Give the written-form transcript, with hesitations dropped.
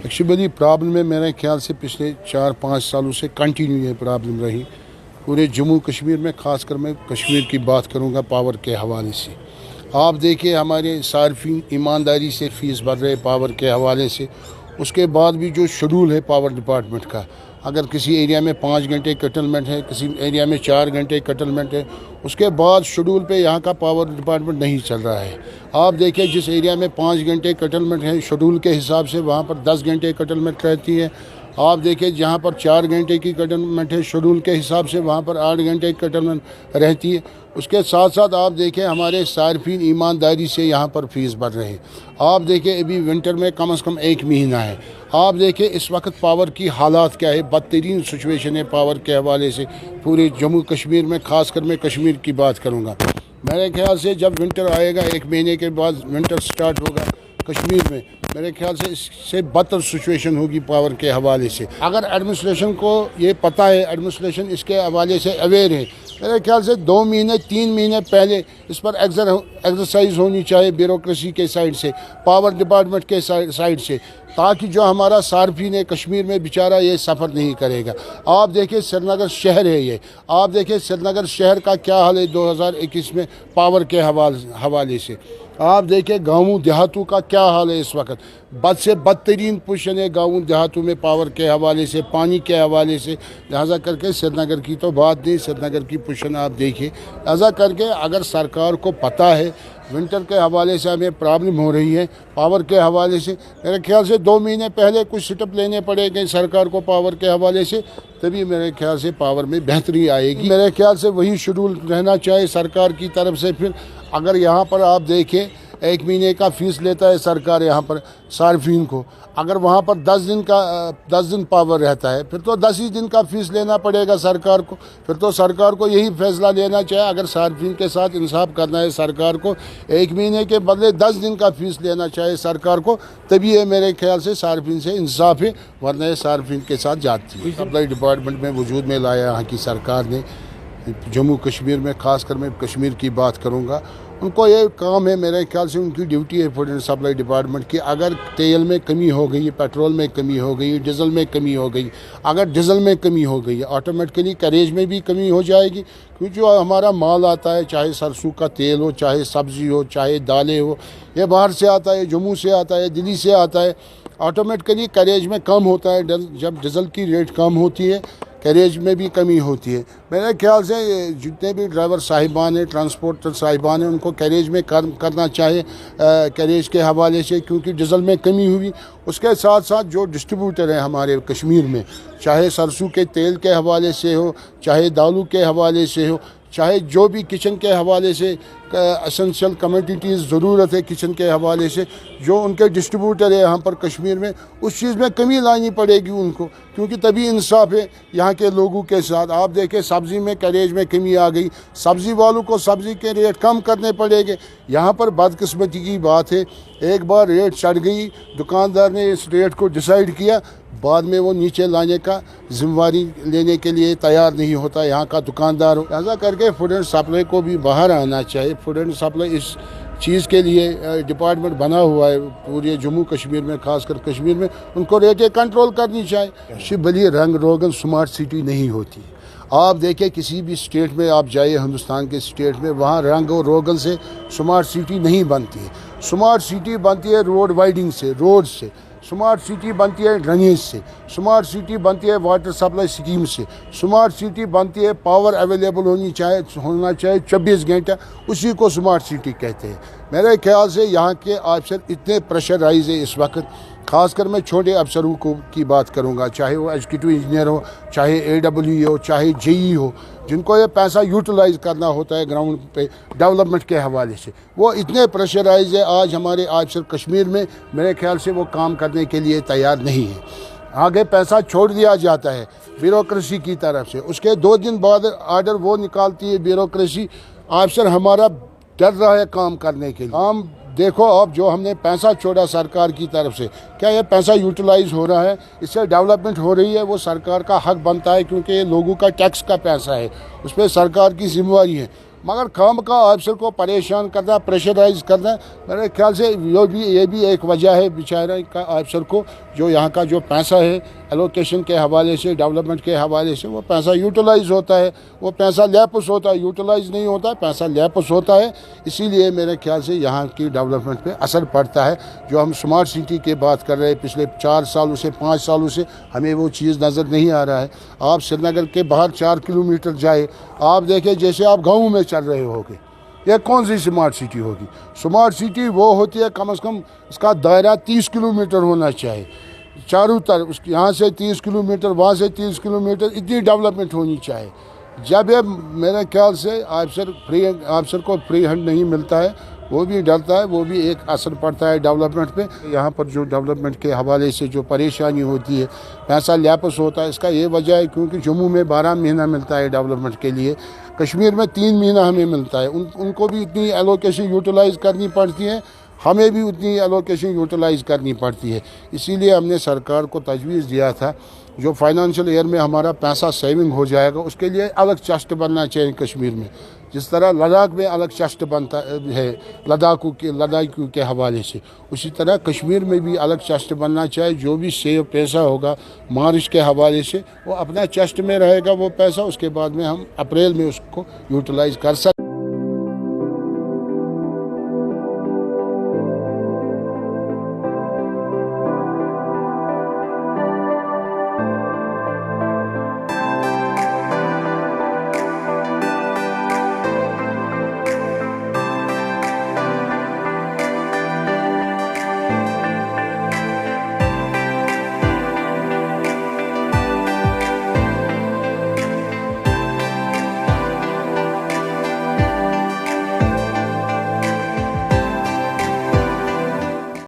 Actually problem है, मेरे ख्याल से पिछले 4-5 सालों से कंटिन्यू ये प्रॉब्लम रही पूरे जम्मू कश्मीर में। ख़ासकर मैं कश्मीर की बात करूँगा पावर के हवाले से। आप देखिए हमारे सार्फिन ईमानदारी से फ़ीस भर रहे पावर के हवाले से। उसके बाद भी जो शेड्यूल है पावर डिपार्टमेंट का, अगर किसी एरिया में 5 घंटे कटलमेंट है, किसी एरिया में 4 घंटे कटलमेंट है, उसके बाद शेड्यूल पे यहाँ का पावर डिपार्टमेंट नहीं चल रहा है। आप देखिए जिस एरिया में 5 घंटे कटलमेंट है शेड्यूल के हिसाब से, वहाँ पर 10 घंटे कटलमेंट रहती है। आप देखिए जहाँ पर 4 घंटे की कटलमेंट है शेड्यूल के हिसाब से, वहाँ पर 8 घंटे की कटलमेंट रहती है। उसके साथ साथ आप देखिए हमारे सार्फिन ईमानदारी से यहाँ पर फ़ीस भर रहे हैं। आप देखिए अभी विंटर में कम से कम 1 महीना है। आप देखिए इस वक्त पावर की हालात क्या है, बदतरीन सिचुएशन है पावर के हवाले से पूरे जम्मू कश्मीर में। ख़ासकर मैं कश्मीर की बात करूँगा। मेरे ख्याल से जब विंटर आएगा, 1 महीने के बाद विंटर स्टार्ट होगा कश्मीर में, मेरे ख्याल से इससे बदतर सिचुएशन होगी पावर के हवाले से। अगर एडमिनिस्ट्रेशन को ये पता है, एडमिनिस्ट्रेशन इसके हवाले से अवेयर है, मेरे ख्याल से 2 महीने 3 महीने पहले इस पर एक्सरसाइज होनी चाहिए ब्यूरोक्रेसी के साइड से, पावर डिपार्टमेंट के साइड से, ताकि जो हमारा सार्फिन है कश्मीर में बेचारा ये सफ़र नहीं करेगा। आप देखिए श्रीनगर शहर है ये, आप देखिए श्रीनगर शहर का क्या हाल है 2021 में पावर के हवाले से। आप देखिए गाँवों देहातों का क्या हाल है इस वक्त। बद से बदतरीन पोजीशन है गाँवों देहातों में पावर के हवाले से, पानी के हवाले से। लिहाजा करके श्रीनगर की तो बात नहीं, श्रीनगर की पोजीशन आप देखिए। लिहाजा करके अगर सरकार को पता है विंटर के हवाले से हमें प्रॉब्लम हो रही है पावर के हवाले से, मेरे ख्याल से 2 महीने पहले कुछ स्टेप लेने पड़ेंगे सरकार को पावर के हवाले से, तभी मेरे ख्याल से पावर में बेहतरी आएगी। मेरे ख्याल से वही शेड्यूल रहना चाहिए सरकार की तरफ से। फिर अगर यहाँ पर आप देखें 1 महीने का फ़ीस लेता है सरकार यहाँ पर सार्फिन को, अगर वहाँ पर 10 दिन पावर रहता है, फिर तो 10 ही दिन का फ़ीस लेना पड़ेगा सरकार को। फिर तो सरकार को यही फैसला लेना चाहिए, अगर सार्फिन के साथ इंसाफ करना है सरकार को, 1 महीने के बदले 10 दिन का फ़ीस लेना चाहिए सरकार को, तभी ये मेरे ख्याल से सार्फिन से इंसाफ है, वरना ये सार्फिन के साथ जाती है। सप्लाई डिपार्टमेंट में वजूद में लाया यहाँ की सरकार ने जम्मू कश्मीर में। ख़ासकर मैं कश्मीर की बात करूँगा, उनको ये काम है, मेरे ख्याल से उनकी ड्यूटी है फूड एंड सप्लाई डिपार्टमेंट की। अगर तेल में कमी हो गई, पेट्रोल में कमी हो गई, डीजल में कमी हो गई, अगर डीजल में कमी हो गई ऑटोमेटिकली करेज में भी कमी हो जाएगी, क्योंकि जो हमारा माल आता है, चाहे सरसों का तेल हो, चाहे सब्ज़ी हो, चाहे दालें हो, ये बाहर से आता है, जम्मू से आता है, दिल्ली से आता है, ऑटोमेटिकली करेज में कम होता है। जब डीजल की रेट कम होती है कैरेज में भी कमी होती है। मेरे ख्याल से जितने भी ड्राइवर साहिबान हैं, ट्रांसपोर्टर साहिबान हैं, उनको कैरेज में करना चाहिए कैरेज के हवाले से, क्योंकि डीजल में कमी हुई। उसके साथ साथ जो डिस्ट्रीब्यूटर हैं हमारे कश्मीर में, चाहे सरसों के तेल के हवाले से हो, चाहे दालों के हवाले से हो, चाहे जो भी किचन के हवाले से एसेंशियल कमोडिटीज़ ज़रूरत है किचन के हवाले से, जो उनके डिस्ट्रीब्यूटर है यहाँ पर कश्मीर में, उस चीज़ में कमी लानी पड़ेगी उनको, क्योंकि तभी इंसाफ है यहाँ के लोगों के साथ। आप देखें सब्ज़ी में कैरेज में कमी आ गई, सब्ज़ी वालों को सब्ज़ी के रेट कम करने पड़ेंगे। यहाँ पर बदकिस्मती की बात है, एक बार रेट चढ़ गई, दुकानदार ने इस रेट को डिसाइड किया, बाद में वो नीचे लाने का जिम्मेवारी लेने के लिए तैयार नहीं होता यहाँ का दुकानदार हो। ऐसा करके फूड एंड सप्लाई को भी बाहर आना चाहिए। फूड एंड सप्लाई इस चीज़ के लिए डिपार्टमेंट बना हुआ है पूरे जम्मू कश्मीर में, खासकर कश्मीर में, उनको रेटें कंट्रोल करनी चाहिए। शिबली रंग रोगन स्मार्ट सिटी नहीं होती। आप देखिए किसी भी स्टेट में आप जाइए, हिंदुस्तान के स्टेट में, वहाँ रंग और रोगन से स्मार्ट सिटी नहीं बनती है। स्मार्ट सिटी बनती है रोड वाइडिंग से, रोड से। स्मार्ट सिटी बनती है ड्रेनेज से, स्मार्ट सिटी बनती है वाटर सप्लाई स्कीम से, स्मार्ट सिटी बनती है पावर अवेलेबल होना चाहिए 24 घंटा, उसी को स्मार्ट सिटी कहते हैं। मेरे ख्याल से यहाँ के अफसर इतने प्रेशराइज है इस वक्त, खासकर मैं छोटे अफसरों की बात करूँगा, चाहे वो एग्जीक्यूटिव इंजीनियर हो, चाहे AWE हो, चाहे JE हो, जिनको ये पैसा यूटिलाइज करना होता है ग्राउंड पे डेवलपमेंट के हवाले से, वो इतने प्रेशराइज है आज हमारे अफसर कश्मीर में, मेरे ख्याल से वो काम करने के लिए तैयार नहीं है। आगे पैसा छोड़ दिया जाता है ब्यूरोक्रेसी की तरफ से, उसके 2 दिन बाद आर्डर वो निकालती है ब्यूरोक्रेसी। अफसर हमारा डर रहा है काम करने के लिए। काम देखो अब जो हमने पैसा छोड़ा सरकार की तरफ से, क्या ये पैसा यूटिलाइज हो रहा है, इससे डेवलपमेंट हो रही है? वो सरकार का हक बनता है, क्योंकि ये लोगों का टैक्स का पैसा है, उस पर सरकार की जिम्मेवारी है। मगर काम का ऑफिसर को परेशान करना, प्रेशराइज करना, मेरे ख्याल से ये भी एक वजह है बेचारे का ऑफिसर को, जो यहाँ का जो पैसा है एलोकेशन के हवाले से, डेवलपमेंट के हवाले से, वो पैसा यूटिलाइज होता है, वो पैसा लैपस होता है, यूटिलाइज नहीं होता है, पैसा लैपस होता है। इसीलिए मेरे ख्याल से यहाँ की डेवलपमेंट पे असर पड़ता है। जो हम स्मार्ट सिटी की बात कर रहे हैं पिछले 4 सालों से 5 सालों से, हमें वो चीज़ नज़र नहीं आ रहा है। आप श्रीनगर के बाहर 4 किलोमीटर जाए, आप देखें जैसे आप गाँव में चल रहे होगे। ये कौन सी स्मार्ट सिटी होगी? स्मार्ट सिटी वो होती है कम से कम इसका दायरा 30 किलोमीटर होना चाहिए, चारों तरफ उसके, यहाँ से 30 किलोमीटर, वहाँ से 30 किलोमीटर, इतनी डेवलपमेंट होनी चाहिए। जब ये मेरे ख्याल से ऑफिसर को फ्री हैंड नहीं मिलता है, वो भी डरता है, वो भी एक असर पड़ता है डेवलपमेंट पे। यहाँ पर जो डेवलपमेंट के हवाले से जो परेशानी होती है, पैसा लैपस होता है, इसका ये वजह है क्योंकि जम्मू में 12 महीना मिलता है डेवलपमेंट के लिए, कश्मीर में 3 महीना हमें मिलता है। उनको भी इतनी एलोकेशन यूटिलाइज करनी पड़ती है, हमें भी उतनी एलोकेशन यूटिलाइज करनी पड़ती है। इसीलिए हमने सरकार को तजवीज़ दिया था, जो फाइनेंशियल ईयर में हमारा पैसा सेविंग हो जाएगा, उसके लिए अलग ट्रस्ट बनना चाहिए कश्मीर में, जिस तरह लद्दाख में अलग ट्रस्ट बनता है लद्दाखियों के हवाले से, उसी तरह कश्मीर में भी अलग ट्रस्ट बनना चाहिए। जो भी सेव पैसा होगा मार्च के हवाले से, वो अपना ट्रस्ट में रहेगा वो पैसा, उसके बाद में हम अप्रैल में उसको यूटिलाइज कर सकते।